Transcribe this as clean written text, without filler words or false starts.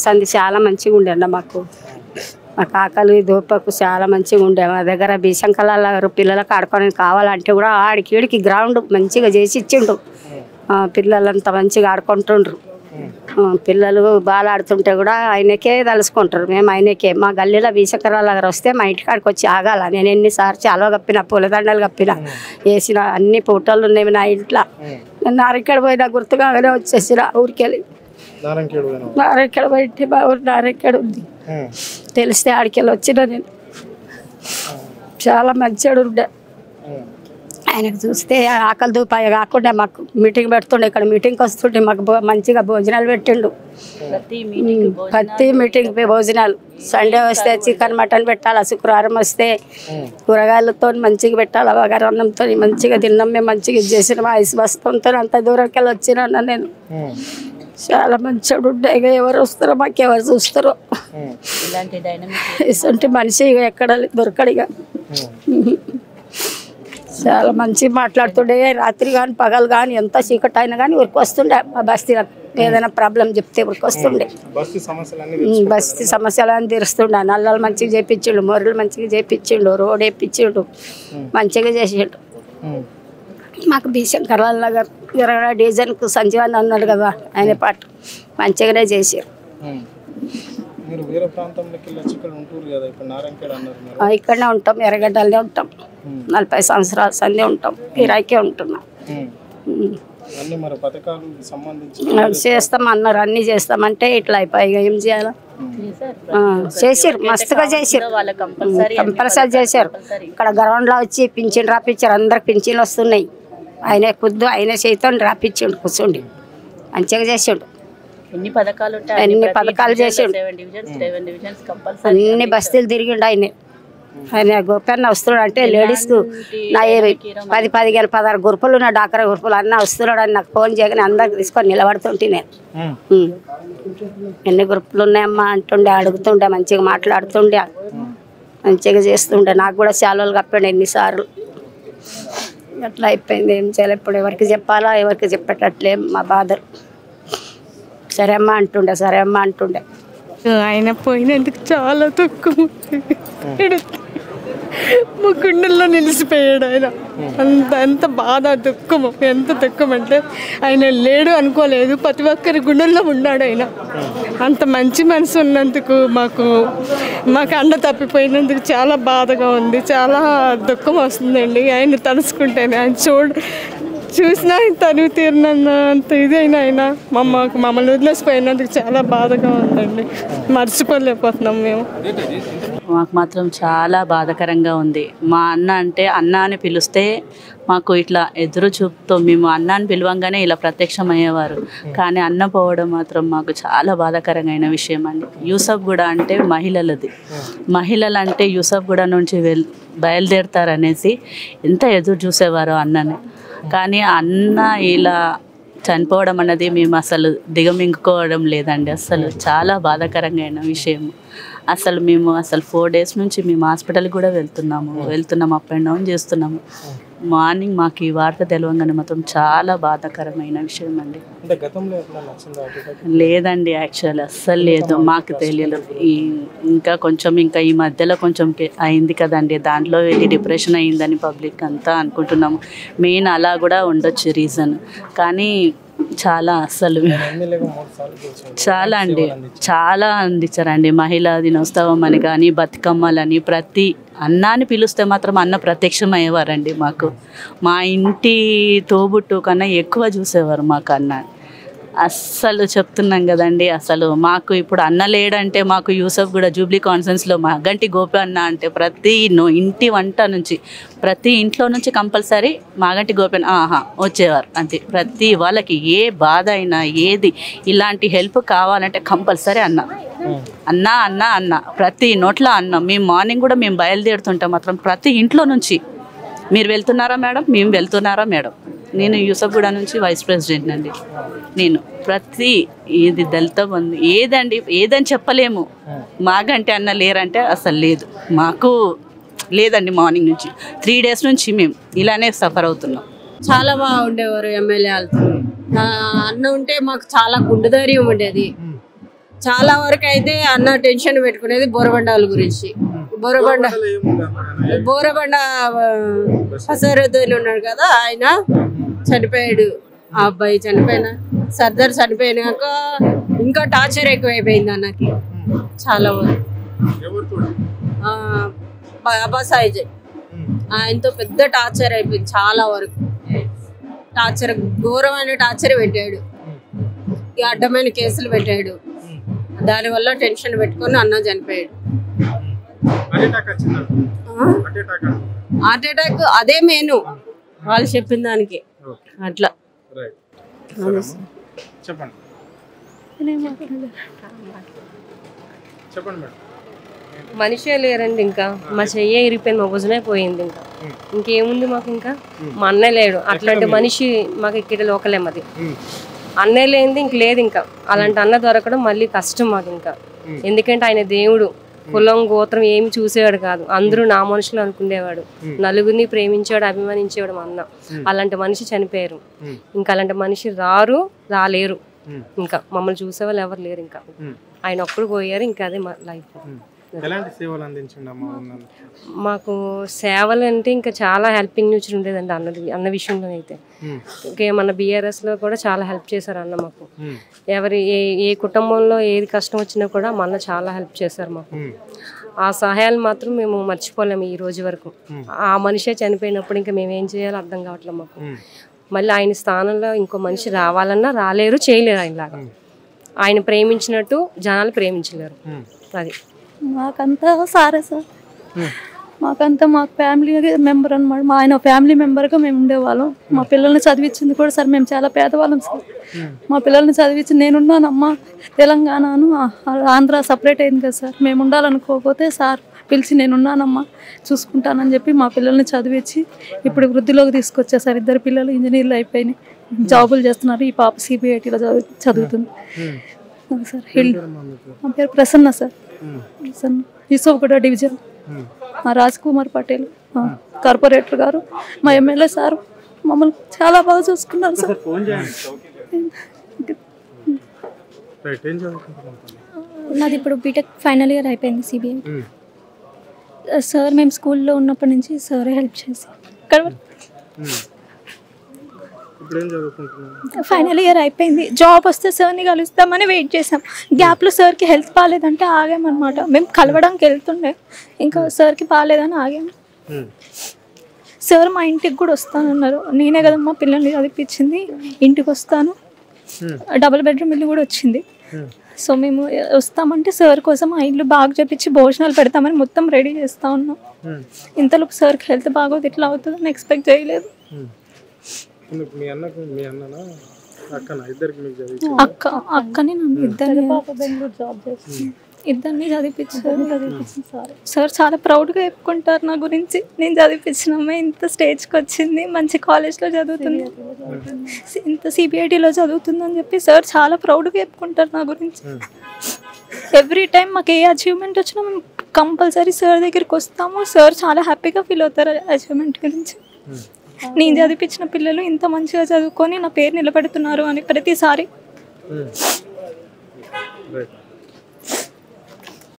సంది చాలా మంచిగా ఉండే మాకు. మా కాకలు దూపకు చాలా మంచిగా ఉండే. మా దగ్గర బీసంకల పిల్లలకు ఆడుకోవడానికి కావాలంటే కూడా ఆడికి గ్రౌండ్ మంచిగా చేసి ఇచ్చిండు. పిల్లలంతా మంచిగా ఆడుకుంటుండ్రు. పిల్లలు బాగా ఆడుతుంటే కూడా ఆయనకే తలుసుకుంటారు. మేము ఆయనకే మా గల్లీలో బీసకరాల దగ్గర వస్తే మా ఇంటికాడికి వచ్చి ఆగాల. నేను ఎన్నిసార్లు చాలా కప్పిన, పూలదండలు కప్పిన, వేసిన అన్ని పూటలు ఉన్నాయి నా ఇంట్లో. నేను నారెక్కడ పోయినా గుర్తుగానే వచ్చేసిన ఊరికెళ్ళి. నారెక్కడ పోయింటే మా ఊరు నారెక్కడ ఉంది తెలిస్తే ఆడికెళ్ళి వచ్చిన. నేను చాలా మంచిగా ఉండే. ఆయనకు చూస్తే ఆకలి దూపాయ కాకుండా మాకు మీటింగ్ పెడుతుండే. ఇక్కడ మీటింగ్కి వస్తుండే మాకు మంచిగా భోజనాలు పెట్టిండు. ప్రతి మీటింగ్ భోజనాలు. సండే వస్తే చికెన్ మటన్ పెట్టాలి, శుక్రవారం వస్తే కూరగాయలతో మంచిగా పెట్టాలి, బగారు అన్నంతో మంచిగా తిన్నాం. మేము మంచిగా ఇది చేసినాం. ఐస్ బస్తంతో అంత దూరంకి వెళ్ళి వచ్చినా నేను. చాలా మంచిగా ఉండే. ఇక ఎవరు వస్తారో మాకు ఎవరు చూస్తారో. ఇటువంటి మనిషి ఇక ఎక్కడ దొరకడిగా. చాలా మంచిగా మాట్లాడుతుండే. రాత్రి కానీ పగలు కానీ ఎంత చీకటి అయినా కానీ ఊరికి వస్తుండే. మా బస్తీలో ఏదైనా ప్రాబ్లం చెప్తే ఊరికి వస్తుండే. బస్తీ సమస్యలు తీరుస్తుండే. నల్లలు మంచిగా చేయించిండు, మొర్రలు మంచిగా చేయించిండు, రోడ్ వేయించిండు, మంచిగా చేసిండు. మాకు బీశంకర్లాల్ నగర్ 20 డివిజన్కు సంజీవన్ అన్నాడు కదా, ఆయన పాటు మంచిగానే చేసారు. ఇక్కడనే ఉంటాం, ఎర్రగడ్డలనే ఉంటాం. 40 సంవత్సరాల సందే ఉంటాం, కిరాయికే ఉంటున్నాం. చేస్తాం అన్నారు, అన్ని చేస్తామంటే ఇట్లా అయిపోయి ఏం చేయాలి. చేసారు, మస్తుగా చేసారు, కంపల్సరీ చేశారు. ఇక్కడ గ్రౌండ్లో వచ్చి పింఛన్ రాపించారు. అందరికి పింఛన్లు వస్తున్నాయి. ఆయన ఖుద్దు ఆయన చేతితో రాపించిండు, కూర్చోండి మంచిగా చేసిండు. ఎన్ని పథకాలు చేసిండు. అన్ని బస్తీలు తిరిగిండు ఆయన. ఆయన గోపన్న వస్తున్నాడు అంటే లేడీస్కు నా 10, 15, 16 గ్రూపులు ఉన్న డాక్రా గ్రూపులు అన్న వస్తున్నాడు అని నాకు ఫోన్ చేయగానే అందరికి తీసుకొని నిలబడుతుంటే నేను ఎన్ని గ్రూపులు ఉన్నాయమ్మా అంటుండే, అడుగుతుండే, మంచిగా మాట్లాడుతుండే, మంచిగా చేస్తుండే. నాకు కూడా శాలువలు కప్పాడు ఎన్నిసార్లు. అట్లా అయిపోయింది. ఏం చేయాలి ఇప్పుడు, ఎవరికి చెప్పాలా ఎవరికి చెప్పేటట్లే మా బాధలు. సరే అమ్మ అంటుండే, సరే అమ్మ అంటుండే. ఆయన పోయినందుకు చాలా తక్కువ మా గుండెల్లో నిలిచిపోయాడు ఆయన. ఎంత బాధ, దుఃఖము, ఎంత దుఃఖం అంటే ఆయన లేడు అనుకోలేదు, ప్రతి ఒక్కరి గుండెల్లో ఉన్నాడు ఆయన. అంత మంచి మనసు ఉన్నందుకు మాకు అండ తప్పిపోయినందుకు చాలా బాధగా ఉంది, చాలా దుఃఖం వస్తుందండి. ఆయన తలుసుకుంటేనే ఆయన చూసినా తనువు తీరినంత అంత ఇదైనా ఆయన మమ్మల్ని వదిలేసిపోయినందుకు చాలా బాధగా ఉందండి. మర్చిపోలేకపోతున్నాం మేము. మాకు మాత్రం చాలా బాధాకరంగా ఉంది. మా అన్న అంటే అన్న అని పిలిస్తే మాకు ఇట్లా ఎదురు చూపుతో మేము అన్న అని పిలవంగానే ఇలా ప్రత్యక్షమయ్యేవారు. కానీ అన్న పోవడం మాత్రం మాకు చాలా బాధాకరమైన విషయం అండి. యూసఫ్గూడ అంటే మహిళలది. మహిళలు అంటే యూసఫ్గూడ నుంచి బయలుదేరుతారనేసి ఎంత ఎదురు చూసేవారో అన్నని. కానీ అన్న ఇలా చనిపోవడం అన్నది మేము అసలు దిగమింగుకోవడం లేదండి. అసలు చాలా బాధాకరమైన విషయం. అసలు మేము 4 డేస్ నుంచి మేము హాస్పిటల్కి కూడా వెళ్తున్నాము, అప్ అండ్ డౌన్ చేస్తున్నాము. మార్నింగ్ మాకు ఈ వార్త తెలవంగానే మాత్రం చాలా బాధాకరమైన విషయం అండి. లేదండి, యాక్చువల్లీ అస్సలు లేదు, మాకు తెలియదు. ఇంకా ఈ మధ్యలో కొంచెం అయింది కదండి, దాంట్లో వెళ్ళి డిప్రెషన్ అయిందని పబ్లిక్ అంతా అనుకుంటున్నాము. మెయిన్ అలా కూడా ఉండొచ్చు రీజన్. కానీ చాలా అస్సలు చాలా అందించారండి. మహిళా దినోత్సవం అని కానీ, బతుకమ్మలని, ప్రతి అన్నాన్ని పిలిస్తే మాత్రం అన్న ప్రత్యక్షం అయ్యేవారండి. మాకు మా ఇంటి తోబుట్టు కన్నా ఎక్కువ చూసేవారు మాకు అన్న. అస్సలు చెప్తున్నాం కదండి, అసలు మాకు ఇప్పుడు అన్న లేడంటే మాకు యూసఫ్గూడ జూబ్లీ కాన్ఫరెన్స్లో మాగంటి గోపి అన్న అంటే ప్రతి ఇంటి వంట నుంచి ప్రతి ఇంట్లో నుంచి కంపల్సరీ మాగంటి గోపి వచ్చేవారు అంతే. ప్రతి వాళ్ళకి ఏ బాధ అయినా ఏది ఇలాంటి హెల్ప్ కావాలంటే కంపల్సరీ అన్న ప్రతి నోట్లో అన్న. మేము మార్నింగ్ కూడా మేము బయలుదేరుతుంటాం మాత్రం ప్రతి ఇంట్లో నుంచి మీరు వెళ్తున్నారా మేడం, మేము వెళ్తున్నారా మేడం. నేను యూసఫ్గూడ నుంచి వైస్ ప్రెసిడెంట్ అండి. నేను ప్రతి ఇది దళిత బంధు ఏదని చెప్పలేము. మాగంటే అన్న లేరంటే అసలు లేదు, మాకు లేదండి. మార్నింగ్ నుంచి 3 డేస్ నుంచి మేము ఇలానే సఫర్ అవుతున్నాం. చాలా బాగుండేవారు ఎమ్మెల్యే వాళ్ళతో. అన్న ఉంటే మాకు చాలా గుండె ధైర్యం ఉండేది. చాలా వరకు అయితే అన్న టెన్షన్ పెట్టుకునేది బోరబండాల గురించి. బోరబండ హసరుద్దీన్ ఉన్నాడు కదా, ఆయన చనిపోయాడు. ఆ అబ్బాయి సర్దార్ చనిపోయినాక ఇంకా టార్చర్ ఎక్కువైపోయింది అన్నకి చాలా వరకు. బాబా సాయిజ్ ఆయనతో పెద్ద టార్చర్ అయిపోయింది చాలా వరకు. టార్చర్ ఘోరమైన టార్చర్ పెట్టాడు, అడ్డమైన కేసులు పెట్టాడు. దానివల్ల టెన్షన్ పెట్టుకొని అన్న చనిపోయాడు. హార్ట్ అటాక్ అదే మెయిన్ వాళ్ళు చెప్పిన దానికి అట్లా. మనిషే లేరండి, ఇంకా మా చెయ్యే ఇరిపోయింది, మా భుజమే పోయింది. ఇంకా ఇంకేముంది మాకు, ఇంకా మా అన్న లేడు. అట్లాంటి మనిషి మాకు ఇక్కడ లోకలే మాది. అన్నే లేనిది ఇంక లేదు. ఇంకా అలాంటి అన్న దొరకడం మళ్ళీ కష్టం మాకు ఇంకా. ఎందుకంటే ఆయన దేవుడు, కులం గోత్రం ఏమి చూసేవాడు కాదు, అందరూ నా మనుషులు అనుకునేవాడు. నలుగురిని ప్రేమించేవాడు, అభిమానించేవాడు మా అన్న. అలాంటి మనిషి చనిపోయారు. ఇంకా అలాంటి మనిషి రాలేరు. ఇంకా మమ్మల్ని చూసేవాళ్ళు ఎవరు లేరు. ఇంకా ఆయన ఒక్కడు పోయారు. ఇంకా అదే మా లైఫ్. మాకు సేవలు అంటే ఇంకా చాలా హెల్పింగ్ నేచర్ ఉండేదండి అన్న విషయంలో అయితే. ఓకే, మన బీఆర్ఎస్లో కూడా చాలా హెల్ప్ చేశారు అన్న మాకు. ఎవరి ఏ కుటుంబంలో ఏది కష్టం వచ్చినా కూడా మా అన్న చాలా హెల్ప్ చేశారు మాకు. ఆ సహాయాలు మాత్రం మేము మర్చిపోలేము ఈ రోజు వరకు. ఆ మనిషే చనిపోయినప్పుడు ఇంకా మేము ఏం చేయాలో అర్థం కావట్లేదు మాకు. మళ్ళీ ఆయన స్థానంలో ఇంకో మనిషి రావాలన్నా రాలేరు, చేయలేరు ఆయనలాగా. ఆయన ప్రేమించినట్టు జనాలు ప్రేమించలేరు. అది మాకంతా సారే సార్. మాకంతా మా ఫ్యామిలీ మెంబర్ అనమాట. ఆయన ఫ్యామిలీ మెంబర్గా మేము ఉండేవాళ్ళం. మా పిల్లల్ని చదివించింది కూడా సార్, మేము చాలా పేదవాళ్ళం సార్. మా పిల్లల్ని చదివించి నేనున్నానమ్మా, తెలంగాణను ఆంధ్ర సపరేట్ అయింది కదా సార్, మేము ఉండాలనుకోకపోతే సార్ పిలిచి నేనున్నానమ్మా చూసుకుంటానని చెప్పి మా పిల్లల్ని చదివించి ఇప్పుడు వృద్ధిలోకి తీసుకొచ్చా సార్. 2 పిల్లలు ఇంజనీర్లు అయిపోయినాయి, జాబులు చేస్తున్నారు. ఈ పాప సిబిఐటీలో చదువుతుంది సార్. మా పేరు ప్రసన్న సార్. యూసుఫ్గూడ డివిజన్. మా రాజ్కుమార్ పటేల్ కార్పొరేటర్ గారు, మా ఎమ్మెల్యే సార్ మమ్మల్ని చాలా బాగా చూసుకున్నారు సార్. నాది ఇప్పుడు బీటెక్ ఫైనల్ ఇయర్ అయిపోయింది సిబిఐ సార్. మేము స్కూల్లో ఉన్నప్పటి నుంచి సార్ హెల్ప్ చేసి ఇక్కడ ఫైనల్ ఇయర్ అయిపోయింది. జాబ్ వస్తే సార్ని కలుస్తామని వెయిట్ చేసాం. గ్యాప్లో సార్కి హెల్త్ బాగాలేదంటే ఆగామన్నమాట. మేము కలవడానికి వెళ్తుండే, ఇంకా సార్కి బాగాలేదని ఆగాము. సార్ మా ఇంటికి కూడా వస్తానన్నారు. నేనే కదమ్మా పిల్లల్ని చదివించింది, ఇంటికి వస్తాను. డబుల్ బెడ్రూమ్ ఇల్లు కూడా వచ్చింది. సో మేము వస్తామంటే సార్ కోసం ఆ ఇల్లు బాగా చేపించి భోజనాలు పెడతామని మొత్తం రెడీ చేస్తూ ఉన్నాం. ఇంతలోపు సార్కి హెల్త్ బాగోదు, ఇట్లా అవుతుందని ఎక్స్పెక్ట్ చేయలేదు. అక్కని నన్ను ఇద్దరిని చదివించారు. సార్ చాలా ప్రౌడ్గా చెప్పుకుంటారు నా గురించి. నేను చదివించిన అమ్మాయి ఇంత స్టేజ్కి వచ్చింది, మంచి కాలేజ్లో చదువుతుంది, ఇంత సిబిఐటీలో చదువుతుంది అని చెప్పి సార్ చాలా ప్రౌడ్గా చెప్పుకుంటారు నా గురించి. ఎవ్రీ టైం మాకు ఏ అచీవ్మెంట్ వచ్చినా మేము కంపల్సరీ సార్ దగ్గరికి వస్తాము. సార్ చాలా హ్యాపీగా ఫీల్ అవుతారు అచీవ్మెంట్ గురించి. నేను చదివించిన పిల్లలు ఇంత మంచిగా చదువుకొని నా పేరు నిలబెడుతున్నారు అని ప్రతిసారి